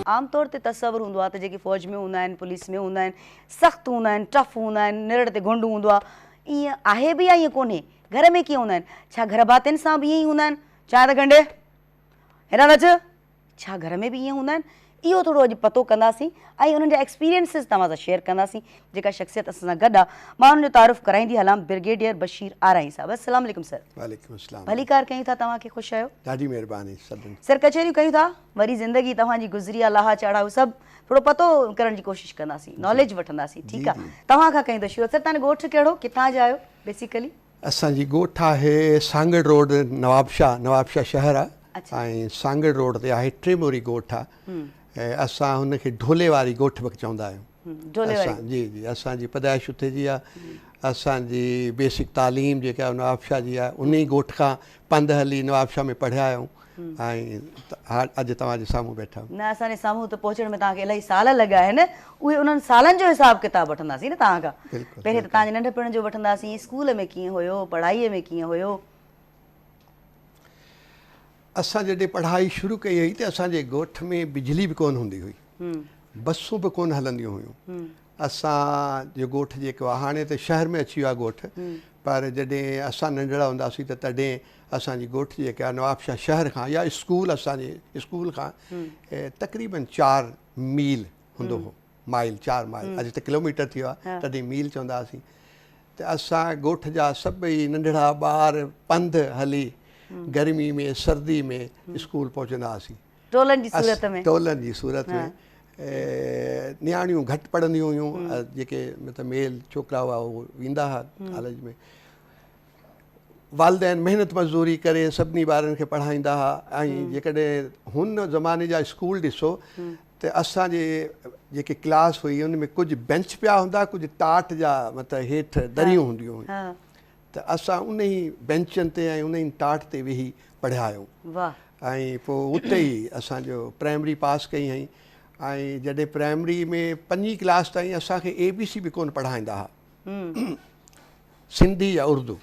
आमतौर ते तस्वर हूंदो आहे त जेके फ़ौज में हूंदा आहिनि, पुलिस में हूंदा आहिनि, सख़्तु हूंदा आहिनि, टफ हूंदा आहिनि, निरड़ ते गुंड हूंदो आहे, ईअं आहे बि या ईअं कोन्हे? घर में कीअं हूंदा आहिनि? छा घर भातियुनि सां बि ईअं ई हूंदा आहिनि? चांहि त गंढे हेॾा नच, छा घर में बि ईअं हूंदा आहिनि? इहो थोरो अॼु पतो कंदासीं ऐं उन्हनि जा एक्सपीरियंसिस तव्हां सां शेयर कंदासीं। जेका शख़्सियत असां सां गॾु आहे, मां हुननि जो तारुफ़ कराईंदी हलां। ब्रिगेडियर बशीर आराई साहब, अस्सलाम वालेकुम सर। वालेकुम अस्सलाम। भली कार कयूं था, तव्हांखे ख़ुशि आहियो? ॾाढी महिरबानी सभिनी। सर कचहरियूं कयूं था, वरी ज़िंदगी तव्हांजी गुज़री आहे, लाहा चढ़ाव सभु थोरो पतो करण जी कोशिशि कंदासीं, नॉलेज वठंदासीं, ठीकु आहे? तव्हां खां कयूं त शुरू। सर तव्हांजो ॻोठु कहिड़ो, किथां जा आहियो बेसिकली? असांजी ॻोठ आहे सांगड़ रोड, नवाबशाह शहर आहे ऐं सांगड़ रोड ते आहे टेमोरी ॻोठ आहे ऐं असां हुनखे ढोले वारी ॻोठ बि चवंदा आहियूं। जी जी, असांजी पैदाइश उते जी आहे। असांजी बेसिक तालीम जेका आहे नवाबशाह जी आहे, उन ई ॻोठ खां पंधु हली नवाबशाह में पढ़िया आहियूं ऐं अॼु तव्हांजे साम्हूं वेठा आहियूं। न, असांजे साम्हूं त पहुचण में तव्हांखे इलाही साल लॻा आहिनि, उहे उन्हनि सालनि जो हिसाबु किताबु वठंदासीं न तव्हां खां। पहिरें त तव्हांजे नंढपण जो वठंदासीं, स्कूल में कीअं हुयो, पढ़ाईअ में कीअं हुयो? असां जॾहिं पढ़ाई शुरू कई हुई त असांजे ॻोठ में बिजली बि कोन हूंदी हुई, बसूं बि कोन हलंदियूं हुयूं। असांजो ॻोठ जेको आहे, हाणे त शहर में अची वियो आहे ॻोठ, पर जॾहिं असां नंढड़ा हूंदासीं त तॾहिं असांजी ॻोठ जेका आहे नवाबशाह शहर खां या स्कूल, असांजे स्कूल खां तक़रीबन 4 मील हूंदो हो, माइल, 4 माइल, अॼु त किलोमीटर थी वियो आहे, तॾहिं मील चवंदा हुआसीं। त असां ॻोठ जा सभई नंढड़ा ॿार पंधु हली गर्मी में, सर्दी में स्कूल पहुचंदा हुआसीं, टोलनि जी सूरत में। नियाणियूं घटि पढ़ंदियूं हुयूं, जेके मतिलबु मेल छोकिरा हुआ उहे वेंदा हुआ कॉलेज में। वालदेन महिनत मज़दूरी करे सभिनी ॿारनि खे पढ़ाईंदा हुआ ऐं जेकॾहिं हुन ज़माने जा स्कूल ॾिसो त असांजे जेके क्लास हुई उन में कुझु बेंच पिया हूंदा, कुझु टाट जा मतिलबु हेठि दरियूं हूंदियूं हुयूं, त असां उन ई बेंचनि ते ऐं उन ई टाट ते वेही पढ़िया आहियूं। ऐं पोइ उते ई असांजो प्राइमरी पास कई हुई ऐं जॾहिं प्राइमरी में 5वीं क्लास ताईं असांखे ABC बि कोन पढ़ाईंदा हुआ, सिंधी या उर्दू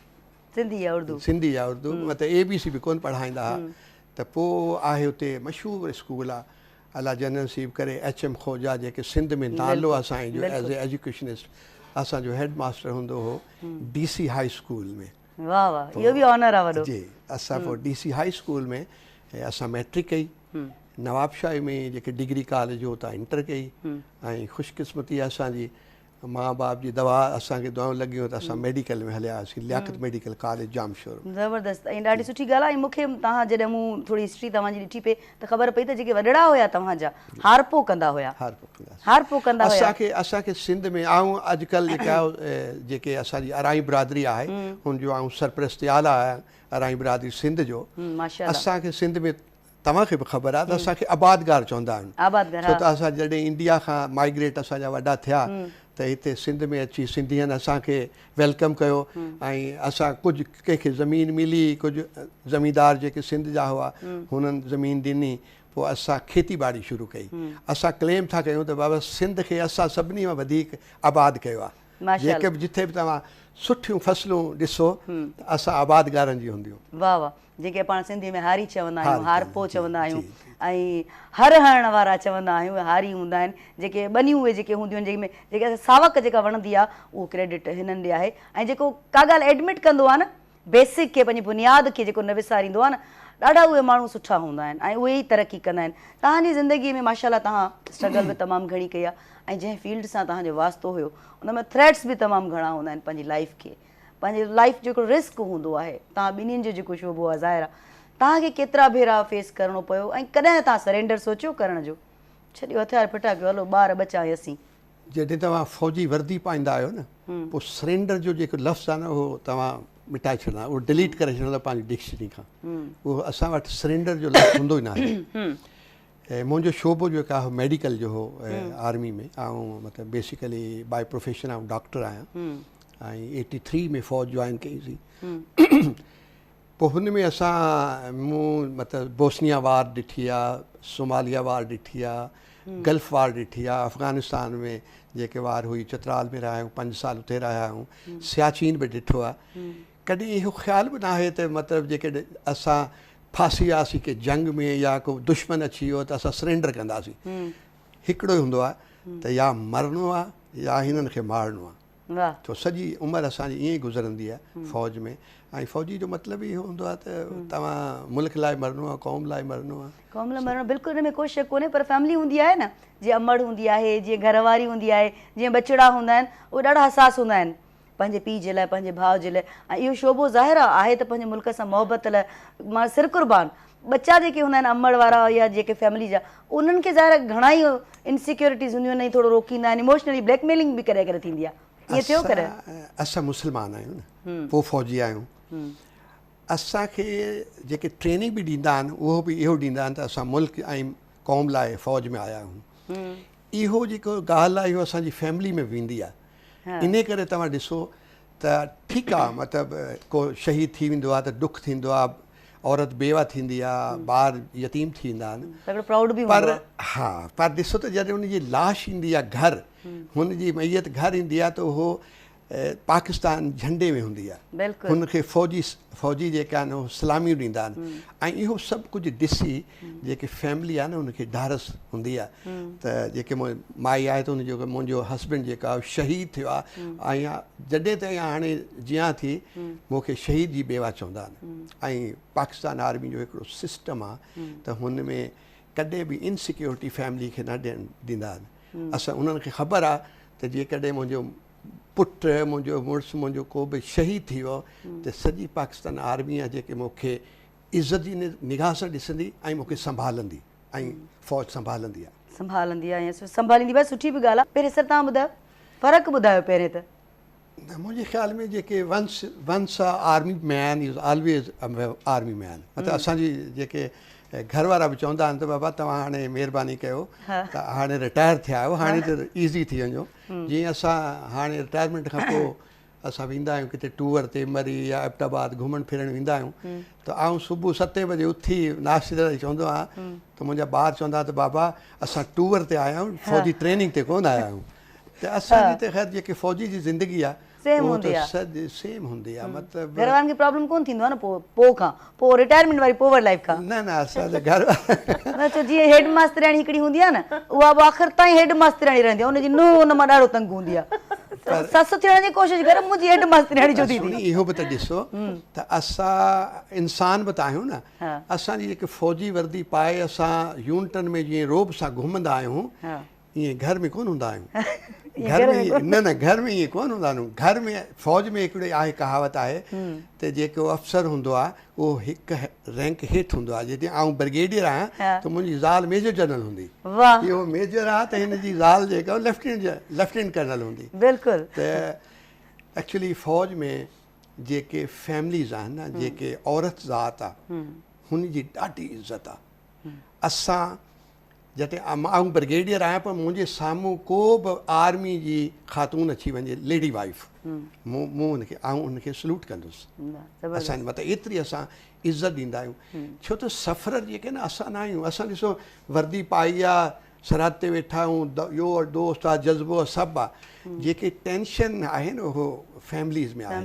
मतिलबु ABC बि कोन पढ़ाईंदा हुआ। त पोइ आहे उते मशहूरु स्कूल आहे, अला जन नसीब करे HM खोजा, जेके सिंध में नालो असांजो एज़ ए एजुकेशनिस्ट, असांजो हेड मास्टर हूंदो हो DC हाई स्कूल में। वाह वाह, इहो बि ऑनर आहे वॾो। जी, असां पोइ DC हाई स्कूल में असां मैट्रिक कई, नवाबशाही में जेके डिग्री कॉलेज हो उतां इंटर कई ऐं ख़ुशकिस्मती असांजी माउ बाप जी दवा असांखे दवाऊं लॻियूं त असां मेडिकल में हलिया हुआसीं, लियाकत मेडिकल कॉलेज जामशोर। ज़बरदस्त, ऐं ॾाढी सुठी ॻाल्हि आहे। ऐं मूंखे तव्हां जॾहिं मूं थोरी हिस्ट्री तव्हांजी ॾिठी पई त ख़बर पई त जेके वॾड़ा हुया तव्हांजा हारपो कंदा हुया। असांखे सिंध में ऐं अॼुकल्ह जेके असांजी अराई बिरादरी आहे हुनजो ऐं सरपरस्ती आला आहे अराई बिरादरी सिंध जो। असांखे सिंध में तव्हांखे बि ख़बर आहे त असांखे आबादगार चवंदा आहिनि, छो त असां जॾहिं इंडिया खां माइग्रेट असांजा वॾा थिया त हिते सिंध में अची सिंधियुनि असांखे वेलकम कयो ऐं असां कुझु कंहिंखे ज़मीन मिली, कुझु ज़मींदार जेके सिंध जा हुआ हुननि ज़मीन ॾिनी, पोइ असां खेती ॿाड़ी शुरू कई। असां क्लेम था कयूं त बाबा सिंध खे असां सभिनी खां वधीक आबाद कयो आहे, जेके बि जिथे बि तव्हां सुठियूं फसलूं ॾिसो त असां आबादगारनि जी हूंदियूं। वाह वाह, जेके पाण सिंधी में हारी चवंदा आहियूं, हारपो चवंदा आहियूं ऐं हर हरण वारा चवंदा आहियूं, हारी हूंदा आहिनि। जेके ॿनियूं उहे जेके हूंदियूं आहिनि, जंहिंमें जेके सावक जेका वणंदी आहे उहो क्रेडिट हिननि ॾे आहे। ऐं जेको का ॻाल्हि एडमिट कंदो आहे न, बेसिक खे, पंहिंजी बुनियाद खे जेको न विसारींदो आहे न, ॾाढा उहे माण्हू सुठा हूंदा आहिनि ऐं उहे ई तरक़ी कंदा आहिनि। तव्हांजी ज़िंदगीअ में माशाल्लाह तव्हां स्ट्रगल बि तमामु घणी कई आहे ऐं जंहिं फील्ड सां तव्हांजो वास्तो हुयो उन में थ्रेट्स बि तमामु घणा हूंदा आहिनि। पंहिंजी लाइफ खे, पंहिंजी लाइफ जेको रिस्क हूंदो आहे, तव्हां ॿिन्हिनि जो जेको शोबो आहे ज़ाहिर आहे, तव्हांखे केतिरा भेरा फेस करिणो पियो ऐं कॾहिं तव्हां सरेंडर सोचियो करण जो, छॾियो हथियार फिटा कयो, हलो ॿार बचा असीं? जॾहिं तव्हां फ़ौजी वर्दी पाईंदा आहियो न, पोइ सरेंडर जो जेको लफ़्ज़ आहे न उहो तव्हां मिटाए छॾंदा, उहो डिलीट करे छॾंदा पंहिंजी डिक्शनरी खां। उहो असां वटि सरेंडर जो लफ़्ज़ हूंदो ई न आहे। ऐं मुंहिंजो शोबो जेको आहे मेडिकल जो हो आर्मी में, ऐं मतिलबु बेसिकली बाय प्रोफेशन आउं डॉक्टर आहियां ऐं 83 में फ़ौज जॉइन कईसीं। पोइ हुन में मूं मतिलबु बोस्निया वार ॾिठी आहे, सोमालिया वार ॾिठी आहे, गल्फ वार ॾिठी आहे, अफ़गानिस्तान में जेके वार हुई, चित्राल में रहिया आहियूं, 5 साल उते रहिया आहियूं, सियाचीन बि ॾिठो आहे। कॾहिं इहो ख़्यालु बि न आहे त मतिलबु जेके असां फासी वियासीं की जंग में या को दुश्मन अची वियो त असां सरेंडर कंदासीं। हिकिड़ो ई हूंदो आहे त या मरणो आहे या हिननि खे मारणो आहे। वाह तो सॼी उमिरि असांजी ईअं ई गुज़रंदी आहे फ़ौज में। ऐं फ़ौजी जो मतिलबु इहो हूंदो आहे त तव्हां मुल्क लाइ मरणो आहे, क़ौम लाइ मरणो आहे। क़ौम लाइ मरणो, बिल्कुलु हिन में कोई शक कोन्हे। पर फैमिली हूंदी आहे न, जीअं अमड़ हूंदी आहे, जीअं घरवारी हूंदी आहे, जीअं बचिड़ा हूंदा आहिनि, उहे ॾाढा हसास हूंदा आहिनि पंहिंजे पीउ जे लाइ, पंहिंजे भाउ जे लाइ। ऐं इहो शोबो ज़ाहिर आहे त पंहिंजे मुल्क सां मोहबत लाइ मां सिर कुर्बान। बच्चा जेके हूंदा आहिनि अमड़ वारा या जेके फैमिली जा, उन्हनि खे ज़ाहिर घणा ई इनसिक्योरिटीज़ हूंदियूं आहिनि, थोरो रोकींदा आहिनि, इमोशनली ब्लैकमेलिंग बि करे करे थींदी आहे। ईअं थियो करे? असां मुस्लमान आहियूं न, पोइ फ़ौजी आहियूं। असांखे जेके ट्रेनिंग बि ॾींदा आहिनि उहो बि इहो ॾींदा आहिनि त असां मुल्क ऐं क़ौम लाइ फ़ौज में आया आहियूं। इहो जेको ॻाल्हि आहे इहो असांजी फैमिली में वेंदी आहे। इन करे तव्हां ॾिसो त ठीकु आहे, मतिलबु को शहीद थी वेंदो आहे त दुख थींदो आहे, औरत बेवा थींदी आहे, ॿार यतीम थी वेंदा आहिनि, पर हा, पर ॾिसो त जॾहिं हुनजी लाश ईंदी आहे घर, हुनजी मैयत घर ईंदी आहे त उहो पाकिस्तान झंडे में हूंदी आहे। हुनखे फ़ौजी जेके आहिनि उहे सलामियूं ॾींदा आहिनि। ऐं इहो सभु कुझु ॾिसी जेके फैमिली आहे न उनखे ढारस हूंदी आहे त जेके माई आहे त उनजो मुंहिंजो हस्बैंड जेको आहे शहीद थियो आहे, ऐं जॾहिं ताईं हाणे जियां थी मूंखे शहीद जी बेवा चवंदा आहिनि। ऐं पाकिस्तान आर्मी जो हिकिड़ो सिस्टम आहे त हुन में कॾहिं बि इनसिक्योरिटी फैमिली खे न ॾींदा आहिनि। असां उन्हनि खे ख़बर आहे त जेकॾहिं मुंहिंजो पुटु, मुंहिंजो मुड़ुसु, मुंहिंजो को बि शहीद थी वियो त सॼी पाकिस्तान आर्मी आहे जेके मूंखे इज़त जी निगाह सां ॾिसंदी ऐं मूंखे संभालंदी, ऐं फ़ौज संभालंदी आहे। संभालींदी बसि, सुठी बि ॻाल्हि आहे। पहिरीं सर तव्हां ॿुधायो, फ़र्क़ु ॿुधायो पहिरें त। मुंहिंजे ख़्याल में जेके once army man is always army man. मतिलबु असांजी जेके घर वारा बि चवंदा आहिनि त बाबा तव्हां हाणे महिरबानी कयो त हाणे रिटायर थिया आहियो, हाणे त ईज़ी थी वञो। जीअं असां हाणे रिटायरमेंट खां पोइ असां वेंदा आहियूं किथे टूर ते मरी या एबटाबाद घुमणु फिरणु वेंदा आहियूं त आउं सुबुह 7 बजे उथी नाश्ते चवंदो आहियां त मुंहिंजा ॿार चवंदा त बाबा असां टूर ते आया आहियूं, फ़ौजी ट्रेनिंग ते कोन आया आहियूं। त असांजी त ख़ैर जेके फ़ौजी जी ज़िंदगी आहे सेम हूंदी आहे। मतिलबु घर वारनि खे प्रॉब्लम कोन थींदो आहे न पोइ रिटायरमेंट वारी पोवर लाइफ खां? न असांजे घर छो जीअं हेड मास्तरियाणी हिकिड़ी हूंदी आहे न, उहा बि आख़िर ताईं हेड मास्तरियाणी रहंदी आहे, हुनजी नुंहुं हुन मां ॾाढो तंग हूंदी आहे। ससु थियण जी कोशिशि करे, मुंहिंजी हेड मास्तरियाणी जो थी। इहो बि त ॾिसो त असां इंसान बि त आहियूं न। असांजी जेके फ़ौजी वर्दी पाए असां यूनिटनि में जीअं रोब सां घुमंदा आहियूं, ईअं घर में कोन हूंदा आहियूं। घर में न घर में ईअं कोन हूंदा आहियूं। घर में फ़ौज में हिकिड़ी आहे कहावत आहे त जेको अफ़सर हूंदो आहे उहो हिकु रैंक हेठि हूंदो आहे। जॾहिं आउं ब्रिगेडियर आहियां त मुंहिंजी ज़ाल मेजर जनरल हूंदी, इहो मेजर आहे त हिन जी ज़ाल जेका लेफ्टिनेंट कर्नल हूंदी। बिल्कुलु। त एक्चुअली फ़ौज में जेके फैमिलीज़ आहिनि न, जेके औरत ज़ात आहे, हुनजी ॾाढी इज़त आहे। असां जॾहिं आउं ब्रिगेडियर आहियां पर मुंहिंजे साम्हूं को बि आर्मी जी ख़ातून अची वञे, लेडी वाइफ, मूं हुनखे सल्यूट कंदुसि। असांजे मतिलबु एतिरी असां इज़त ॾींदा आहियूं। छो त सफ़र जेके न असां न आहियूं। असां ॾिसो वर्दी पाई आहे, सरहद ते वेठा आहियूं, योर दोस्त आहे, जज़्बो आहे, सभु आहे। जेके टेंशन आहे न उहो फैमिलीज़ में आहे।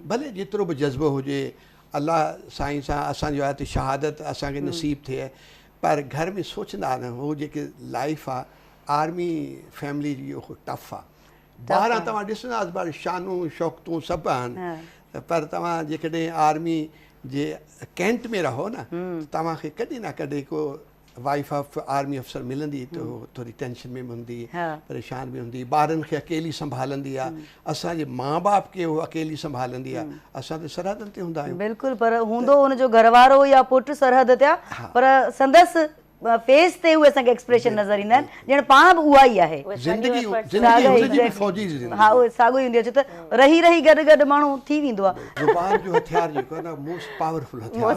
भले जेतिरो बि जज़्बो हुजे, अलाह साईं सां असांजो आहे त शहादत असांखे नसीब थिए, पर घर में सोचंदा आहिनि उहो जेके लाइफ आहे आर्मी फैमिली जी उहो टफ आहे। ॿाहिरां तव्हां ॾिसंदा पर शानूं शौक़तूं सभु आहिनि, पर तव्हां जेकॾहिं आर्मी जे कैंट में रहो न, तव्हांखे कॾहिं न कॾहिं को वाइफ ऑफ आर्मी अफ़सर मिलंदी त उहो थोरी टेंशन में हूंदी, परेशान बि हूंदी, ॿारनि खे अकेली संभालंदी आहे, असांजे माउ बाप खे उहो अकेली संभालंदी आहे। असां त सरहदनि ते हूंदा आहियूं। बिल्कुलु, पर हूंदो हुनजो घरवारो या पुटु सरहद ते आहे, पर संदसि फेस ते उहे असांखे एक्सप्रेशन नज़र ईंदा आहिनि ॼण पाण बि उहा ई आहे। हा, उहो साॻियो ई हूंदी आहे, छो त रही रही गॾु गॾु माण्हू थी वेंदो आहे। ज़ुबान जो हथियार जेको आहे न मोस्ट पावरफुल हथियार।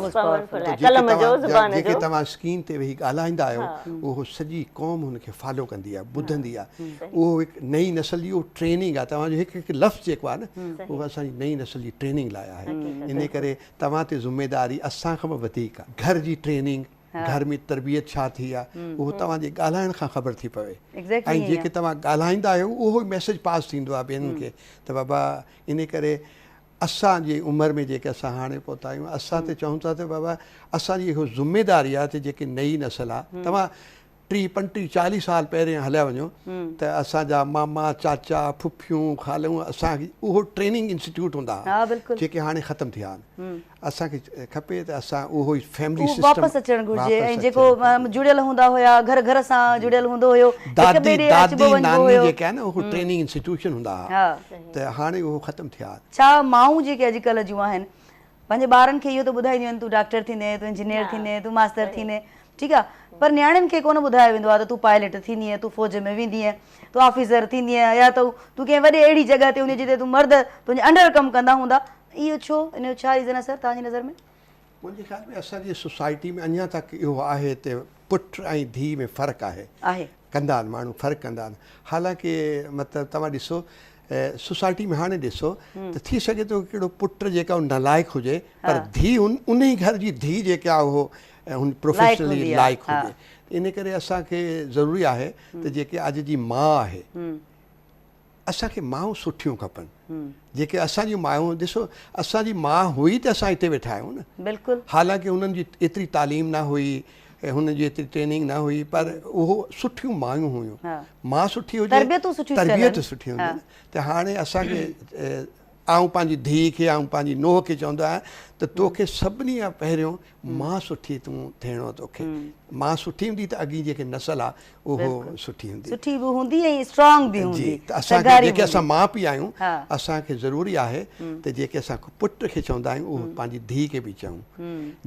जेके तव्हां स्क्रीन ते वेही ॻाल्हाईंदा आहियो उहो सॼी क़ौम हुनखे फॉलो कंदी आहे, ॿुधंदी आहे। उहो हिकु नई नस्ल जी उहो ट्रेनिंग आहे। तव्हांजो हिकु हिकु लफ़्ज़ जेको आहे न उहो असांजी नई नस्ल जी ट्रेनिंग लाइ आहे। इन करे तव्हां ते ज़िमेदारी असांखां बि वधीक आहे। घर जी ट्रेनिंग, घर में तरबियत छा थी आहे उहो तव्हांजे ॻाल्हाइण खां ख़बर थी पवे। ऐं जेके तव्हां ॻाल्हाईंदा आहियो उहो ई मैसेज पास थींदो आहे ॿियनि खे त बाबा इन करे असांजी उमिरि में जेके असां हाणे पहुता आहियूं असां त चऊं था त बाबा असांजी इहो ज़िमेदारी आहे त जेकी नई नस्ल आहे तव्हां 30, 35, 40 साल पहिरियों हलिया वञो त असांजा मामा चाचा फुफियूं ख़ालूं असांखे उहो ट्रेनिंग इंस्टीट्यूट हूंदा हुआ जेके हाणे ख़तमु थिया आहिनि असांखे खपे त असां उहो ई फैमिली सिस्टम वापसि अचणु घुरिजे ऐं जेको जुड़ियल हूंदा हुया घर घर सां जुड़ियल हूंदो हुयो दादी नानी जेके आहे न उहो ट्रेनिंग इंस्टीट्यूशन हूंदा हुआ त हाणे उहो ख़तमु थिया छा माऊं जेके अॼुकल्ह जूं आहिनि पंहिंजे ॿारनि खे इहो त ॿुधाईंदियूं आहिनि तूं डॉक्टर थींदे तूं इंजीनियर थींदे तूं मास्टर थींदे ठीकु आहे पर नियाणियुनि खे कोन ॿुधायो वेंदो आहे त तूं पायलट थींदीअ तूं फ़ौज में वेंदीअ तूं ऑफिसर थींदीअ या तूं कंहिं वॾे अहिड़ी जॻह ते हूंदी जिते तूं मर्द तुंहिंजे अंडर कमु कंदा हूंदा इहो छो इन जो छा रीज़न आहे सर तव्हांजी नज़र में मुंहिंजे ख़्याल में असांजी सोसाइटी में अञा तक इहो आहे त पुटु ऐं धीउ में फ़र्क़ु आहे कंदा आहिनि माण्हू फ़र्क़ु कंदा आहिनि हालांकि मतिलबु तव्हां ॾिसो सोसाइटी में हाणे ॾिसो त थी सघे थो कहिड़ो पुटु जेका नालाइक़ हुजे पर धीउ उन ई घर जी धीउ जेका आहे उहो हुन प्रोफेशनली लाइक़ हुजे इन करे असांखे ज़रूरी आहे त जेके अॼु जी माउ आहे असांखे माऊं सुठियूं खपनि जेके असांजी मायूं ॾिसो असांजी माउ हुई त असां हिते वेठा आहियूं न बिल्कुलु हालांकि उन्हनि जी एतिरी तालीम न हुई हुन जी एतिरी ट्रेनिंग न हुई पर उहो सुठियूं मायूं हुयूं माउ सुठी हुजे तरबियत सुठी हूंदी त हाणे असांखे आऊं पंहिंजी धीउ खे ऐं पंहिंजी नुंहुं खे चवंदो आहियां त तोखे सभिनी खां पहिरियों माउ सुठी तूं थियणो तोखे माउ सुठी हूंदी त अॻी जेके नस्ल आहे उहो सुठी हूंदी ऐं स्ट्रॉन्ग बि हूंदी त असांखे जेके असां माउ पीउ आहियूं असांखे ज़रूरी आहे त जेके असां पुट खे चवंदा आहियूं उहो पंहिंजी धीउ खे बि चऊं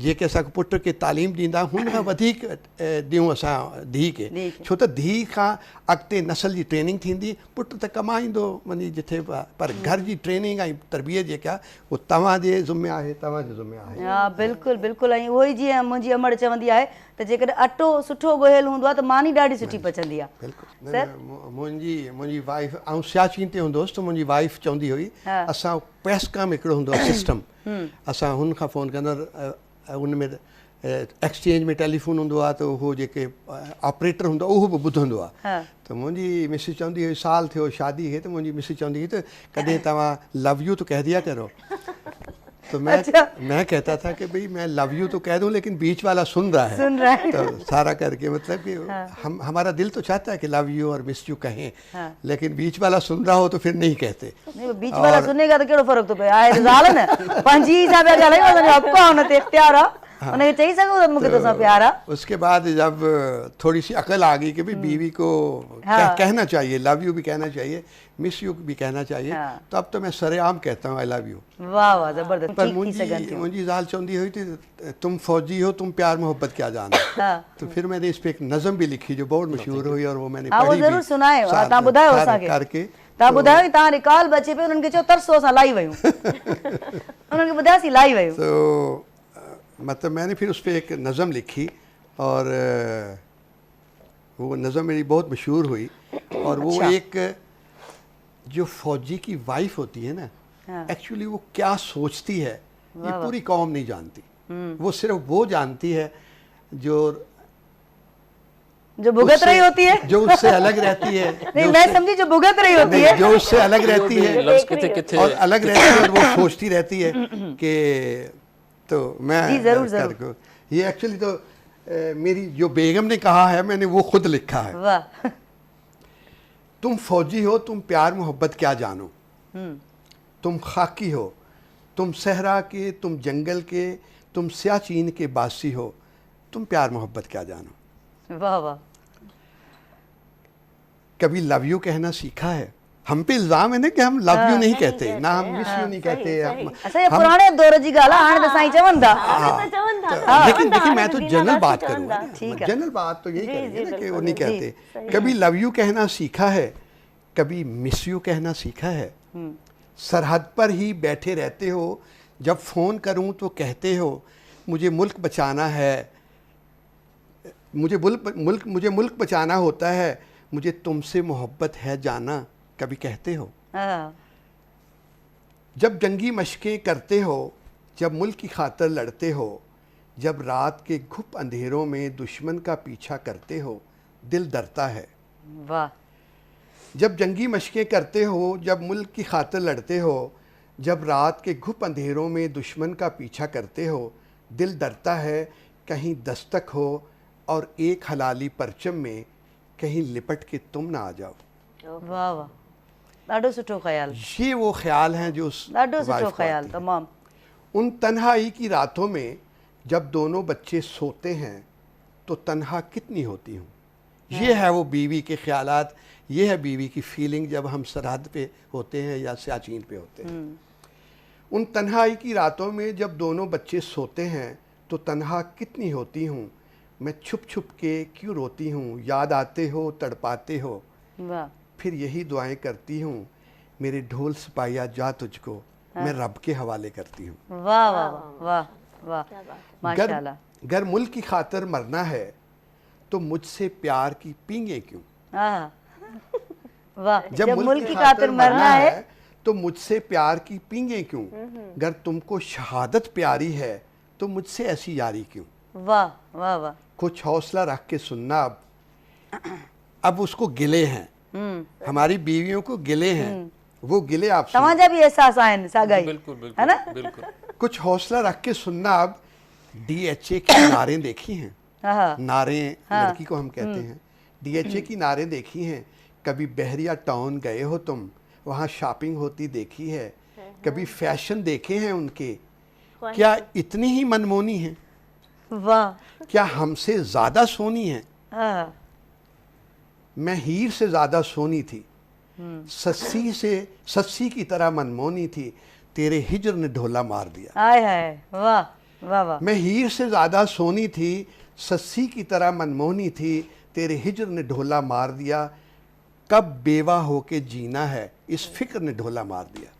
जेके असांखे पुट खे तालीम ॾींदा हुन खां वधीक ॾियूं असां धीउ खे छो त धीउ खां अॻिते नस्ल जी ट्रेनिंग थींदी पुटु त कमाईंदो वञी जिथे पर घर जी ट्रेनिंग ऐं तरबियत जेका उहो तव्हांजे ज़िम्मे आहे तव्हांजे ज़िम्मे आहे हा बिल्कुलु बिल्कुलु ऐं उहो ई जीअं मुंहिंजी अमड़ चवंदी आहे त जेकॾहिं अटो सुठो ॻोहियलु हूंदो आहे त मानी ॾाढी सुठी पचंदी आहे बिल्कुलु मुंहिंजी वाइफ ऐं सियाचीन ते हूंदो हुउसि त मुंहिंजी वाइफ चवंदी हुई असां पैसकम हिकिड़ो हूंदो आहे सिस्टम असां हुन खां फ़ोन कंदा हुन में एक्सचेंज में टेलीफोन हूंदो आहे त उहो जेके ऑपरेटर हूंदो आहे उहो बि ॿुधंदो आहे त मुंहिंजी मिसिस चवंदी हुई साल थियो शादी खे त मुंहिंजी मिसिस चवंदी हुई त कॾहिं तव्हां लव यू तो कह दिया करो तो मैं कहता था कि भाई मैं लव यू तो कह दूं लेकिन बीच वाला सुन रहा है तो सारा करके मतलब कि हमारा दिल तो चाहता है कि लव यू और मिस यू कहें लेकिन बीच वाला सुन रहा हो तो फिर नहीं कहते बीच वाला सुनेगा तो केड़ो फर्क तो पे आए ज़ाल न पंजी हिसाब से ॻाल्हायो असांजो हक़ आहे हुन ते इख्तियार आहे उनखे चई सघो त मूंखे तोसां प्यार आहे उसके बाद जब थोड़ी सी अकल आ गई कि भाई बीवी को कहना चाहिए लव यू भी कहना चाहिए मिस यू भी कहना चाहिए तो अब तो मैं सरेआम कहता हूँ आई लव यू वाह वाह जबरदस्त पर मुंहिंजी ज़ाल चवंदी हुई थी तुम फौजी हो तुम प्यार मोहब्बत क्या जानो तो फिर मैंने इस पे एक नज़म भी लिखी जो बहुत मशहूर हुई और वो मैंने पढ़ी ज़रूर सुनायो तव्हां ॿुधायो असांखे करके तव्हां ॿुधायो तव्हां रिकॉल बचे पे उन्हनि खे चयो तरसो असां लाई वयूं उन्हनि खे ॿुधायोसीं लाई वयूं तो मतलब मैंने फिर उस पर एक नज़म लिखी और वो नज़म मेरी बहुत मशहूर हुई और वो एक जो फौजी की वाइफ होती है ना एक्चुअली वो क्या सोचती है ये पूरी कौम नहीं जानती वो सिर्फ वो जानती है जो भुगत रही होती है जो उससे अलग रहती है नहीं मैं समझी जो भुगत रही होती है जो उससे अलग रहती है और अलग रहती है और वो सोचती रहती है कि तो मैं जरूर ये एक्चुअली तो मेरी जो बेगम ने कहा है मैंने वो खुद लिखा है वाह तुम फौजी हो तुम प्यार मोहब्बत क्या जानो तुम खाकी हो तुम सहरा के तुम जंगल के तुम सियाचीन के बासी हो तुम प्यार मोहब्बत क्या जानो वाह वाह कभी लव यू कहना सीखा है हम पे इल्जाम है ना कि हम लव यू नहीं कहते ना हम मिस यू नहीं कहते अच्छा ये पुराने दौर जी गाल हां तो साईं चवंदा लेकिन देखिए मैं तो जनरल बात करूंगा जनरल बात तो यही करेंगे ना कि वो नहीं कहते कभी लव यू कहना सीखा है कभी मिस यू कहना सीखा है सरहद पर ही बैठे रहते हो जब फ़ोन करूं तो कहते हो मुझे मुल्क बचाना है मुझे मुल्क बचाना होता है मुझे तुमसे मोहब्बत है जाना कभी कहते हो जब जंगी मशकें करते हो जब मुल्क की खातिर लड़ते हो जब रात के घुप अंधेरों में दुश्मन का पीछा करते हो दिल डरता है वाह जब जंगी मशकें करते हो जब मुल्क की खातिर लड़ते हो जब रात के घुप अंधेरों में दुश्मन का पीछा करते हो, दिल डरता है कहीं दस्तक हो और एक हलाली परचम में कहीं लिपट के तुम ना आ जाओ। वाह वाह, ॾाढो सुठो ख्याल, ये वो ख्याल हैं जो उस ॾाढो वाइफ सुठो को ख्याल आते हैं। तमाम। उन तन्हाई की रातों में जब दोनों बच्चे सोते हैं तो तन्हा कितनी होती हूँ। ये है वो बीवी के ख्यालात, ये है बीवी की फीलिंग जब हम सरहद पे होते हैं या सियाचिन पे होते हैं। उन तन्हाई की रातों में जब दोनों बच्चे सोते हैं तो तन्हा कितनी होती हूँ, मैं छुप छुप के क्यों रोती हूँ, याद आते हो तड़पाते हो, वाह फिर यही दुआएं करती हूँ, मेरे ढोल सिपाहिया जा तुझको मैं रब के हवाले करती हूँ। वाह वाह वाह वाह, माशाल्लाह। गर मुल्क की खातिर मरना है तो मुझसे प्यार की पींगे क्यों। हाँ वाह, जब मुल्क की खातिर मरना है तो मुझसे प्यार की पींगे क्यों, गर तुमको शहादत प्यारी है तो मुझसे ऐसी यारी क्यों। वाह वाह वाह, कुछ हौसला रख के सुनना। अब उसको गिले हैं, हमारी बीवियों को गिले हैं, वो गिले आप सुनो। तव्हांजा भी एहसास आहिनि सागाई, बिल्कुल है ना? बिल्कुल। कुछ हौसला रख के सुनना। अब DHA की नारें देखी हैं, हाँ नारें लड़की को हम कहते हैं। DHA की नारें देखी हैं, कभी बहरिया टाउन गए हो तुम, वहाँ शॉपिंग होती देखी है, कभी फैशन देखे हैं उनके, क्या इतनी ही मनमोनी है, वाह, क्या हमसे ज़्यादा सोनी है। हाँ मैं हीर से ज़्यादा सोनी थी, सस्सी की तरह मनमोनी थी, तेरे हिजर ने ढोला मार दिया। हाय हाय, वाह वाह वाह, मैं हीर से ज़्यादा सोनी थी, सस्सी की तरह मनमोहनी थी, तेरे हिजर ने ढोला मार दिया, कब बेवा होके जीना है, इस फिक्र ने ढोला मार दिया।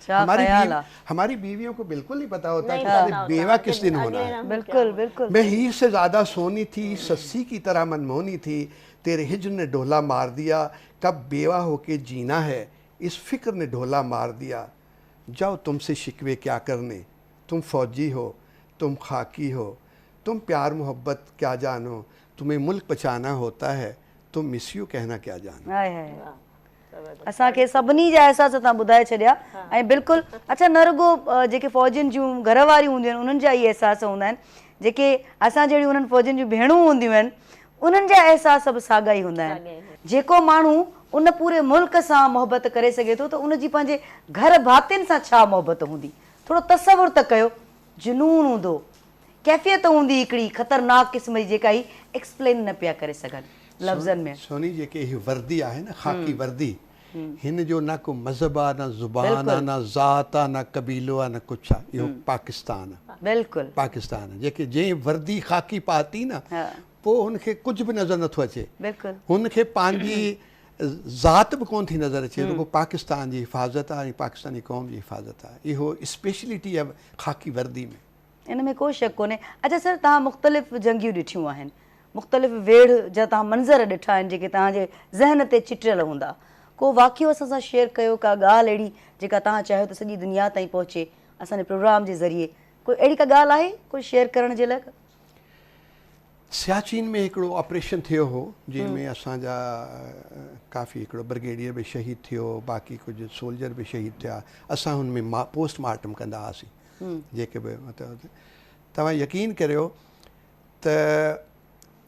क्या ख्याल है। हमारी बीवियों को बिल्कुल नहीं पता होता नहीं कि पता अरे होता, बेवा आगे- किस दिन आगे होना है। रहम बिल्कुल बिल्कुल, मैं हीर से ज़्यादा सोनी थी, सस्सी की तरह मनमोहनी थी, तेरे हिजर ने ढोला मार दिया, कब बेवा होके जीना है, इस फिक्र ने ढोला मार दिया। जाओ तुमसे शिकवे क्या करने, तुम फौजी हो, तुम खाकी हो, तुम प्यार मोहब्बत क्या जानो, तुम्हें मुल्क बचाना होता है, तुम मिस यू कहना क्या जानो। हाय हाय, असांखे सभिनी जा एहसास तव्हां ॿुधाए छॾिया। ऐं बिल्कुलु, अच्छा न रुगो जेके फ़ौजियुनि जूं घर वारियूं हूंदियूं आहिनि उन्हनि जा इहे एहसास हूंदा आहिनि, जेके असां जहिड़ियूं उन्हनि फ़ौजियुनि जूं भेणूं हूंदियूं आहिनि उन्हनि जा एहसास सभु साॻा ई हूंदा आहिनि। जेको माण्हू उन पूरे मुल्क सां मोहबत करे सघे थो त उनजी पंहिंजे घर भातियुनि सां छा मोहबत हूंदी, थोरो तसवुरु त कयो। जुनून हूंदो, कैफ़ियत हूंदी हिकिड़ी ख़तरनाक क़िस्म जी जेका ई एक्सप्लेन न पिया करे सघनि लफ़्ज़नि में। सोनी जेके ही वर्दी आहे न, ख़ाकी वर्दी, हिन जो न को मज़हब आहे, न ज़ुबान आहे, न ज़ात आहे, न क़बीलो आहे, न कुझु आहे। इहो पाकिस्तान आहे, बिल्कुलु पाकिस्तान आहे। जेके जंहिं वर्दी ख़ाकी पाती न, पोइ हुनखे कुझु बि नज़र नथो अचे, बिल्कुलु, हुनखे पंहिंजी ज़ात बि कोन थी नज़र अचे, रुगो पाकिस्तान जी हिफ़ाज़त आहे, पाकिस्तानी क़ौम जी हिफ़ाज़त आहे। इहो स्पेशलिटी आहे ख़ाकी वर्दी में, इन में को शक कोन्हे। अच्छा सर, तव्हां मुख़्तलिफ़ जंगियूं ॾिठियूं आहिनि, मुख़्तलिफ़ वेड़ जा तव्हां मंज़र ॾिठा आहिनि जेके तव्हांजे ज़हन ते चिटियल हूंदा, को वाक़ियो असां सां शेयर कयो, का ॻाल्हि अहिड़ी जेका तव्हां चाहियो त सॼी दुनिया ताईं पहुचे असांजे प्रोग्राम जे ज़रिए, कोई अहिड़ी का ॻाल्हि आहे कोई शेयर करण जे लाइ? सियाचिन में हिकिड़ो ऑपरेशन थियो हो जंहिंमें असांजा काफ़ी हिकिड़ो ब्रिगेडियर बि शहीद थियो, बाक़ी कुझु सोल्जर बि शहीद थिया। असां हुन में पोस्टमार्टम कंदा हुआसीं, जेके बि मतिलबु तव्हां यकीन करियो त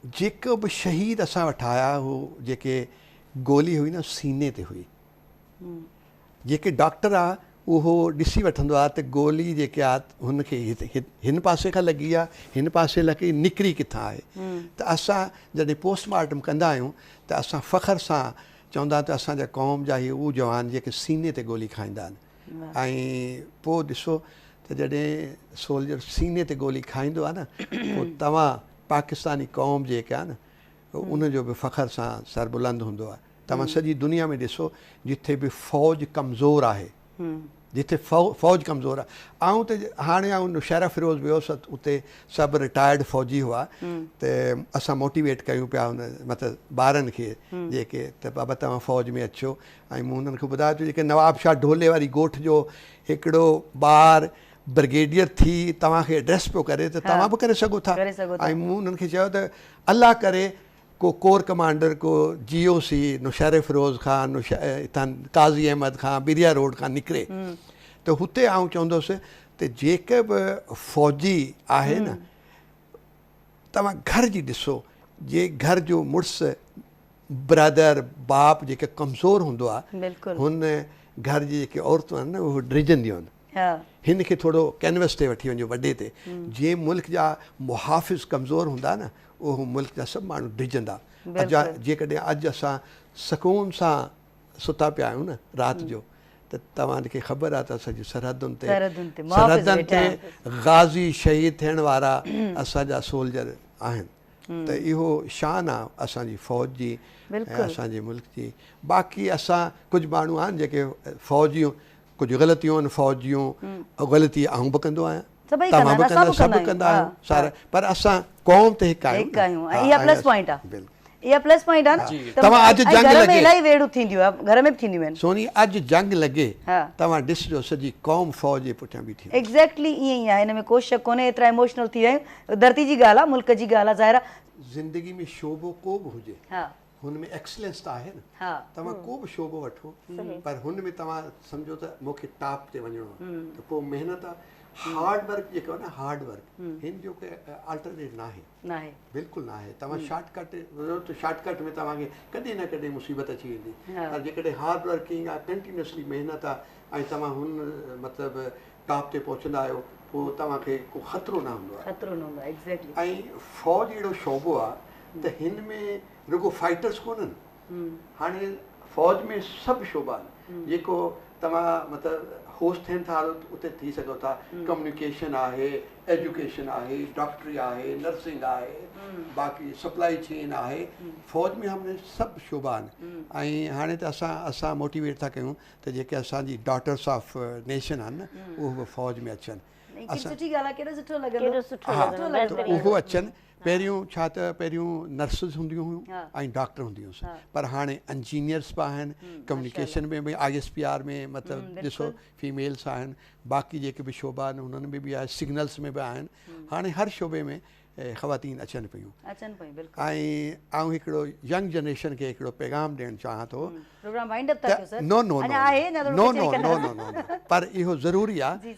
जेको बि शहीद असां वटि आया हो, जेके गोली हुई न सीने ते हुई, जेके डॉक्टर आहे उहो ॾिसी वठंदो आहे त गोली जेके आहे हुनखे हिन पासे खां लॻी आहे, हिन पासे लॻी, निकिरी किथां आहे। त असां जॾहिं पोस्टमार्टम कंदा आहियूं त असां फ़ख्र सां चवंदा त असांजा क़ौम जा इहे उहे जवान जेके सीने ते गोली खाईंदा आहिनि। ऐं पोइ ॾिसो त जॾहिं सोल्जर सीने ते गोली खाईंदो आहे न, पोइ तव्हां पाकिस्तानी क़ौम जेका आहे न उनजो बि फ़ख्र सां सरबुलंद हूंदो आहे। तव्हां सॼी दुनिया में ॾिसो जिथे बि फ़ौज कमज़ोर आहे, जिथे फ़ौज कमज़ोर आहे। आऊं त हाणे आऊं नौशहरा फिरोज़ वियोसि, उते सभु रिटायर्ड फ़ौजी हुआ, त असां मोटिवेट कयूं पिया हुन मतिलबु ॿारनि खे जेके त बाबा तव्हां फ़ौज में अचो। ऐं मूं उन्हनि खे ॿुधायो त जेके नवाब शाह ढोले वारी ॻोठ जो हिकिड़ो ॿार ब्रिगेडियर थी तव्हांखे एड्रेस पियो करे त तव्हां बि करे सघो था। ऐं मूं उन्हनि खे चयो त अलाह करे को कोर कमांडर, को GOC नौशहरे फिरोज़ खां, हितां काज़ी अहमद खां, बिरिया रोड खां निकिरे त हुते आउं चवंदुसि त जेके बि फ़ौजी आहे न, तव्हां घर जी ॾिसो, जे घर जो मुड़ुसु ब्रदर बाप जेके कमज़ोर हूंदो आहे, हुन घर जी जेके औरतूं आहिनि न उहे डिॼंदियूं आहिनि। हिन खे थोरो कैनवस ते वठी वञो, वॾे ते। जीअं मुल्क जा मुहाफ़िज़ कमज़ोर हूंदा न, उहो मुल्क जा सभु माण्हू डिॼंदा। जेकॾहिं अॼु असां सुकून सां सुता पिया आहियूं न राति जो, त तव्हांखे ख़बर आहे त असांजी सरहदुनि ते गाज़ी शहीद थियण वारा असांजा सोल्जर आहिनि। त इहो शान आहे असांजी फ़ौज जी ऐं असांजे मुल्क जी। बाक़ी असां कुझु माण्हू आहिनि जेके फ़ौजियूं, कुझु ग़लतियूं आहिनि फ़ौज जूं, ग़लती आऊं बि कंदो आहियां, तव्हां बि कंदा, सभु कंदा आहियूं सारा, पर असां क़ौम ते हिकु आहियूं। इहा प्लस पॉइंट आहे, इहा प्लस पॉइंट आहे न। तव्हां अॼु जंग लॻे, इलाही वेड़ू थींदियूं आहे, घर में बि थींदियूं आहिनि। सोनी अॼु जंग लॻे, तव्हां ॾिसजो सॼी क़ौम फ़ौज जे पुठियां बीठी। एग्ज़ैक्टली ईअं ई आहे, हिन में को शक कोन्हे। एतिरा इमोशनल थी विया आहियूं। धरती जी ॻाल्हि आहे, मुल्क जी ॻाल्हि आहे, ज़ाहिर आहे। ज़िंदगी में शोबो को बि हुजे, हुन में एक्सलेंस त आहे न। तव्हां को बि शोबो वठो, पर हुन में तव्हां सम्झो त मूंखे टॉप ते वञिणो आहे, त पोइ महिनत आहे, हार्ड वर्क जेको आहे न, हार्ड वर्क, हिन जो के अल्टरनेट न आहे, बिल्कुलु न आहे। तव्हां शॉर्टकट त शॉर्टकट में तव्हांखे कॾहिं न कॾहिं मुसीबत अची वेंदी, पर जेकॾहिं हार्ड वर्किंग आहे, कंटिन्यूसली महिनत आहे, ऐं तव्हां हुन मतिलबु टॉप ते पहुचंदा आहियो, पोइ तव्हांखे को ख़तरो न हूंदो आहे। ऐं फ़ौज अहिड़ो शोबो आहे त हिन में रुगो फाइटर्स कोन्हनि, हाणे फ़ौज में सभु शोबा आहिनि जेको तव्हां मतिलबु होश थियनि था उते थी सघो था। कम्युनिकेशन आहे, एजुकेशन आहे, डॉक्टरी आहे, नर्सिंग आहे, बाक़ी सप्लाई चेन आहे, फ़ौज में हमने सभु शोबा आहिनि। ऐं हाणे त असां मोटिवेट था कयूं त जेके असांजी डॉटर्स ऑफ नेशन आहिनि न, उहे बि फ़ौज में अचनि। उहो अचनि। पहिरियों छा त पहिरियों नर्सिस हूंदियूं हुयूं ऐं डॉक्टर हूंदी हुयूं, पर हाणे इंजीनियर्स बि आहिनि, कम्युनिकेशन में बि, ISPR में मतिलबु ॾिसो फीमेल्स आहिनि, बाक़ी जेके बि शोबा आहिनि हुननि में बि आहे, सिग्नल्स में बि आहिनि। हाणे हर शोबे में ख़वातीन अचनि पियूं। ऐं आउं हिकिड़ो यंग जनरेशन खे हिकिड़ो पैगाम ॾियणु चाहियां थो। नो नो नो, पर इहो ज़रूरी आहे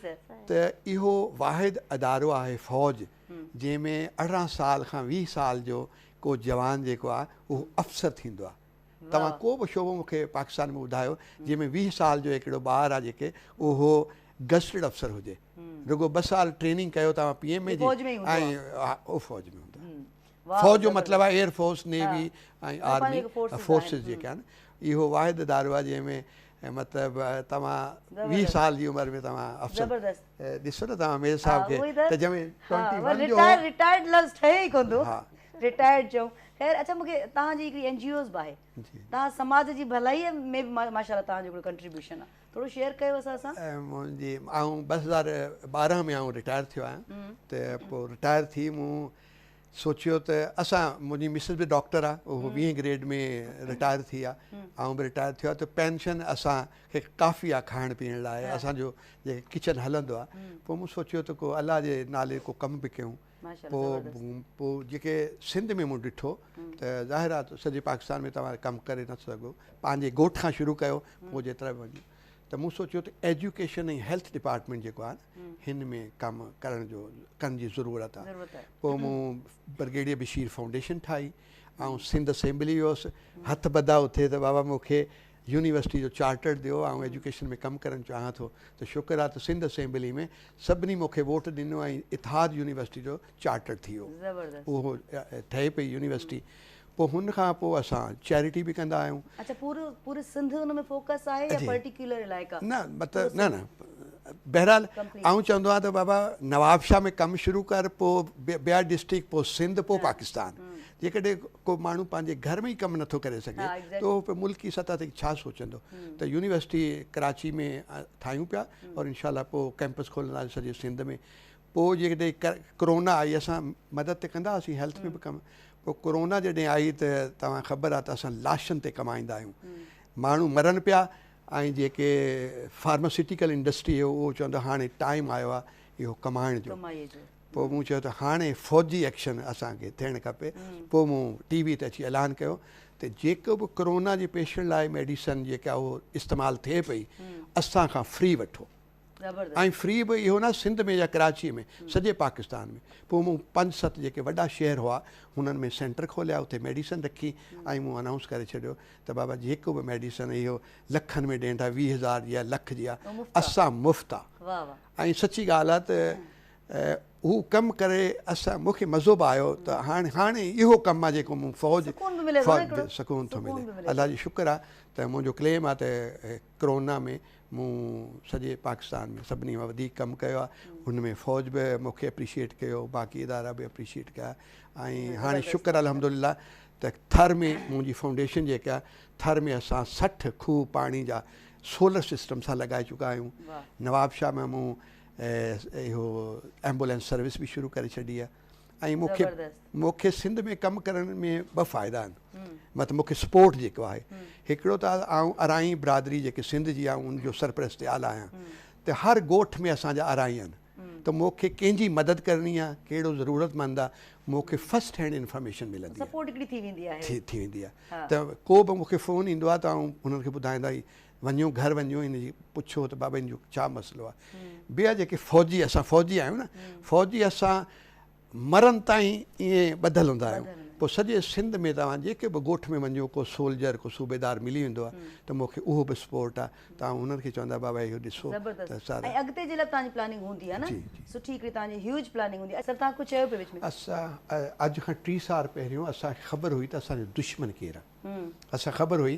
त इहो वाहिद अदारो आहे फ़ौज जंहिंमें 18 साल खां 20 साल जो को जवान जेको आहे उहो अफ़सर थींदो आहे। तव्हां को बि शोबो मूंखे पाकिस्तान में ॿुधायो जंहिंमें 20 साल जो हिकिड़ो ॿारु आहे जेके उहो गज़टेड अफ़सर हुजे, रुगो 2 साल ट्रेनिंग कयो तव्हां PMA जी, ऐं उहो फ़ौज में हूंदो। फ़ौज जो मतिलबु आहे एयरफोर्स, नेवी ऐं आर्मी फोर्सिस जेके आहिनि। इहो वाहिद अदारो आहे जंहिंमें मतिलबु तव्हां 20 साल जी उमिरि में तव्हां अफ़सर ॾिसो न, तव्हां मेयर साहिब खे त जंहिंमें रिटायर्ड लफ़्ज़ ठहे ई कोन थो, रिटायर्ड चऊं। ख़ैर, अच्छा मूंखे तव्हांजी हिकिड़ी NGOs बि आहे, तव्हां समाज जी भलाईअ में बि माशाल्लाह तव्हांजो हिकिड़ो कंट्रीब्यूशन आहे, थोरो शेयर कयो असां सां। मुंहिंजी आउं 2012 में आउं रिटायर थियो आहियां, त पोइ रिटायर थी मूं सोचियो त मुंहिंजी मिसिस बि डॉक्टर आहे, उहो 20 ग्रेड में रिटायर थी आहे, आउं बि रिटायर थियो आहे, त पेंशन असांखे काफ़ी आहे खाइण पीअण लाइ, असांजो जेके किचन हलंदो आहे। पोइ मूं सोचियो त को अलाह जे नाले को कमु बि कयूं। पोइ जेके सिंध में मूं ॾिठो त ज़ाहिर आहे त सॼे पाकिस्तान में तव्हां कमु करे नथा सघो, पंहिंजे ॻोठ खां शुरू कयो, पोइ जेतिरा बि वञो। त मूं सोचियो त एजुकेशन ऐं हेल्थ डिपार्टमेंट जेको आहे हिन में कमु करण जी ज़रूरत आहे। पोइ मूं ब्रिगेडियर बशीर फाउंडेशन ठाही, ऐं सिंध असेंबली वियोसि, हथ ॿधा उथे त बाबा मूंखे यूनिवर्सिटी जो चार्टर ॾियो, ऐं एजुकेशन में कमु करणु चाहियां थो। त शुक्र आहे त सिंध असेंबली में सभिनी मूंखे वोट ॾिनो ऐं इतिहाद यूनिवर्सिटी जो चार्टर थी वियो, उहो ठहे पई यूनिवर्सिटी। पोइ हुन खां पोइ असां चैरिटी बि कंदा आहियूं। अच्छा, पूरे सिंध हुन में फोकस आहे या पर्टिकुलर इलाइक़ा? न मतिलबु न बहरहाल आउं चवंदो आहियां त बाबा नवाबशाह में कमु शुरू कर, पोइ ॿिया डिस्ट्रिक्ट, पोइ सिंध, पोइ पाकिस्तान। जेकॾहिं को माण्हू पंहिंजे घर में ई कमु नथो करे सघे त उहो मुल्की सतह ते छा सोचंदो। त यूनिवर्सिटी कराची में ठाहियूं पिया, और इनशाला पोइ कैंपस खोलंदासीं सॼे सिंध में। पोइ जेकॾहिं कोरोना आई, असां मदद त कंदा हुआसीं, हेल्थ में बि कमु। पोइ कोरोना जॾहिं आई त तव्हां ख़बर आहे त असां लाशनि ते कमाईंदा आहियूं, माण्हू मरनि पिया, ऐं जेके फार्मास्यूटिकल इंडस्ट्री हुओ उहो चवंदो हाणे टाइम आयो आहे इहो कमाइण जो। पोइ मूं चयो त हाणे फ़ौजी एक्शन असांखे थियणु खपे। पोइ मूं TV ते अची ऐलान कयो त जेको बि कोरोना जे पेशेंट लाइ मेडिसन जेका उहो इस्तेमालु थिए पई, असां खां फ्री वठो। ज़बरदस्त। ऐं फ्री बि इहो न सिंध में या कराची में सॼे पाकिस्तान में। पोइ मूं 5-7 जेके वॾा शहर हुआ हुननि में सेंटर खोलिया, उते मेडिसन रखी ऐं मूं अनाउंस करे छॾियो त बाबा जेको बि मेडिसन इहो लखनि में ॾियनि था, 20,000 या लख जी आहे, असां मुफ़्त आहे। वाह वाह। ऐं सची ॻाल्हि आहे त हू कमु करे मूंखे मज़ो बि आयो त हाणे इहो कमु आहे जेको मूं सुकून थो मिले। अलाह जो शुक्र आहे त मुंहिंजो क्लेम आहे त कोरोना में मूं सॼे पाकिस्तान में सभिनी खां वधीक कमु कयो आहे। हुन में फ़ौज बि मूंखे एप्रिशिएट कयो, बाक़ी इदारा बि एप्रिशिएट कया। ऐं हाणे शुक्र अल्हम्दुलिल्लाह त थर में मुंहिंजी फाउंडेशन जेके आहे, थर में असां 60 खूह पाणी जा सोलर सिस्टम सां लॻाए चुका आहियूं। नवाबशाह में मूं इहो एम्बुलेंस सर्विस बि शुरू करे छॾी आहे। ऐं मूंखे सिंध में कमु करण में 2 फ़ाइदा आहिनि। मतिलबु मूंखे सपोर्ट जेको आहे, हिकिड़ो त आउं अराई बिरादरी जेके सिंध जी आहे उनजो सरपरस्त आला आहियां, त हर ॻोठ में असांजा अराई आहिनि। त मूंखे कंहिंजी मदद करणी आहे, कहिड़ो ज़रूरतमंद आहे, मूंखे फस्ट हैंड इंफॉर्मेशन मिलंदी आहे, सपोर्ट हिकिड़ी थी वेंदी आहे। त को बि मूंखे फ़ोन ईंदो आहे त आउं हुननि खे ॿुधाईंदा वञो, घर वञो, इन जी पुछो त बाबा इन जो छा मसइलो आहे। ॿिया जेके फ़ौजी, असां फ़ौजी आहियूं न, फ़ौजी असां मरण ताईं ईअं ॿधल हूंदा आहियूं। पोइ सॼे सिंध में तव्हां जेके बि ॻोठ में वञो, को सोल्जर, को सूबेदार मिली वेंदो आहे, त मूंखे उहो बि सपोर्ट आहे। तव्हां उन्हनि खे चवंदा बाबा इहो ॾिसो। ऐं अॻिते जे लाइ तव्हांजी प्लानिंग हूंदी आहे न, सुठी हिकिड़ी तव्हांजी ह्यूज प्लानिंग हूंदी आहे। सर तव्हां कुझु चयो पियो विच में। असां अॼु खां 3 साल पहिरियों असांखे ख़बर हुई त असांजो दुश्मन केरु आहे। असां ख़बर हुई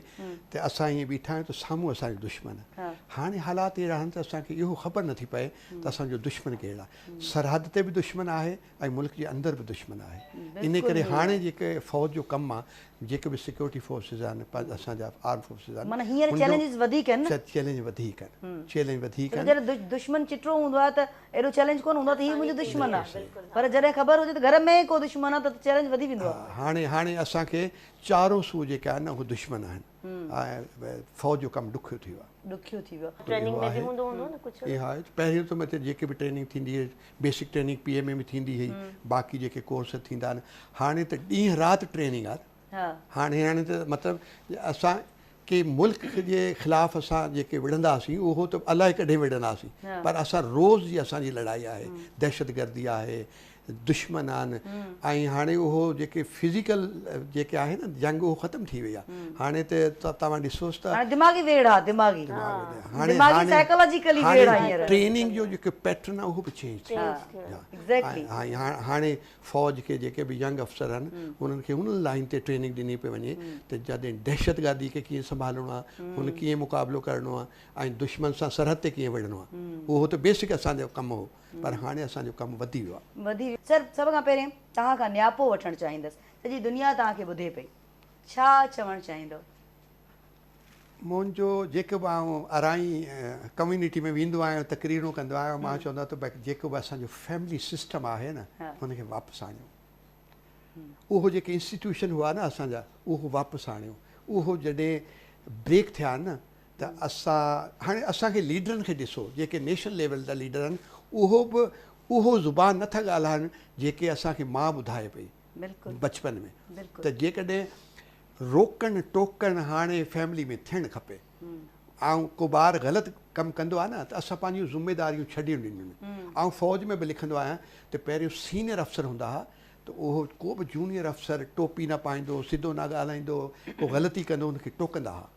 त असां ईअं बीठा आहियूं त साम्हूं असांजो दुश्मन आहे। हाणे हालात अहिड़ा आहिनि त असांखे इहो ख़बर नथी पए त असांजो दुश्मन कहिड़ा आहे। सरहद ते बि दुश्मन आहे ऐं मुल्क जे अंदरि बि दुश्मन आहे। इन करे हाणे जेके फ़ौज जो कमु आहे, जेके बि सिक्योरिटी फोर्सिस आहिनि, असांजा आर्म फोर्सिस आहिनि, माना हींअर चैलेंजिस वधीक आहिनि न। चैलेंज वधीक आहिनि। जॾहिं दुश्मन चिटरो हूंदो आहे त एॾो चैलेंज कोन हूंदो आहे त हीउ मुंहिंजो दुश्मन आहे, पर जॾहिं ख़बर हुजे त घर में को दुश्मन आहे त चैलेंज वधी वेंदो आहे। हाणे असांखे चारों सूह जेके आहिनि न उहे दुश्मन आहिनि। ऐं फ़ौज जो कमु ॾुखियो थी वियो आहे। ट्रेनिंग में बि हूंदो हूंदो न कुझु। इहा आहे पहिरियों त मतिलबु जेके बि ट्रेनिंग थींदी हुई, बेसिक ट्रेनिंग PA में थींदी हुई, बाक़ी जेके कोर्स थींदा आहिनि, हाणे त ॾींहुं राति ट्रेनिंग आहे। हाणे त मतिलबु असां के मुल्क जे ख़िलाफ़ु असां जेके विढ़ंदासीं उहो त अलाए कॾहिं विढ़ंदासीं, पर असां रोज़ जी असांजी लड़ाई आहे। दहशतगर्दी आहे, दुश्मन आहिनि। ऐं हाणे उहो जेके फिज़िकल जेके आहे न जंग, उहो ख़तमु थी वई आहे। हाणे त तव्हां ॾिसोसि त दिमाग़ी वेड़ आहे, दिमाग़ी ट्रेनिंग जो जेको पैटर्न आहे उहो बि चेंज थी वियो आहे। हाणे फ़ौज खे जेके बि यंग अफ़सर आहिनि उन्हनि खे हुन लाइन ते ट्रेनिंग ॾिनी पई वञे त जॾहिं दहशतगर्दी खे कीअं संभालणो आहे, हुन कीअं मुक़ाबिलो करिणो आहे, ऐं दुश्मन सां सरहद ते कीअं विढ़णो आहे। उहो त बेसिक असांजो कमु हो, पर हाणे असांजो कमु वधी वियो आहे। सर सभ खां पहिरियों तव्हां खां न्यापो वठणु चाहींदसि, सॼी दुनिया तव्हांखे ॿुधे पई, छा चवणु चाहींदव? मुंहिंजो जेको बि आउं अराई कम्यूनिटी में वेंदो आहियां, तकरीरूं कंदो आहियां, मां चवंदो त भई जेको बि असांजो फैमिली सिस्टम आहे न, हुनखे वापसि आणियो। उहो जेके इंस्टीट्यूशन हुआ न असांजा, उहो वापसि आणियो। उहो जॾहिं ब्रेक थिया न त हाणे असांखे लीडरनि खे ॾिसो, जेके नेशनल लेवल जा लीडर आहिनि, उहो ज़ुबान नथा ॻाल्हाइनि जेके असांखे मां ॿुधाए पई बचपन में। त जेकॾहिं रोकणु टोकणु हाणे फैमिली में थियणु खपे। ऐं को ॿारु ग़लति कमु कंदो आहे न त असां पंहिंजूं ज़िमेदारियूं छॾियूं ॾिनियूं। ऐं फ़ौज में बि लिखंदो आहियां त पहिरियों सीनियर अफ़सर हूंदा हुआ त उहो को बि जूनियर अफ़सर टोपी न पाईंदो, सिधो न ॻाल्हाईंदो, को ग़लती कंदो हुनखे टोकंदा हुआ।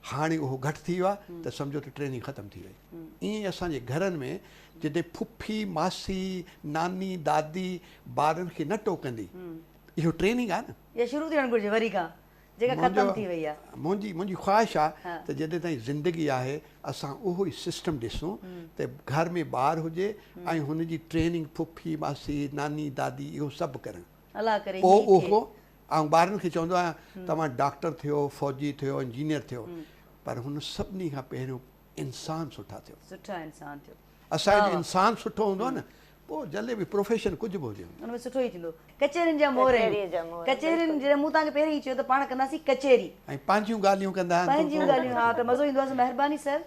हाणे उहो घटि थी वियो आहे त सम्झो त ट्रेनिंग ख़तमु थी वई। ईअं असांजे घरनि में जॾहिं फुफी, मासी, नानी, दादी ॿारनि खे न टोकंदी, इहो ट्रेनिंग आहे न। इहा शुरू थियणु घुरिजे वरी खां, जेका ख़तमु थी वई आहे। मुंहिंजी ख़्वाहिश आहे त जॾहिं ताईं ज़िंदगी आहे असां उहो ई सिस्टम ॾिसूं त घर में ॿारु हुजे ऐं हुनजी ट्रेनिंग फुफी, मासी, नानी, दादी इहो सभु करणु। पोइ उहो ऐं ॿारनि खे चवंदो आहियां तव्हां डॉक्टर थियो, फ़ौजी थियो, इंजीनियर थियो, पर हुन सभिनी खां पहिरियों इंसान सुठा थियो, सुठा इंसान थियो। असांजो इंसान सुठो हूंदो आहे न, पोइ जॾहिं बि प्रोफेशन कुझु बि हुजे हुनमें सुठो ई थींदो। कचेरियुनि जा मोर, कचेरियुनि जॾहिं मूं तव्हांखे पहिरियों ई चयो त पाण कंदासीं कचेरी ऐं पंहिंजियूं ॻाल्हियूं कंदा आहिनि, पंहिंजियूं ॻाल्हियूं। हा, त मज़ो ईंदो आहे। महिरबानी सर।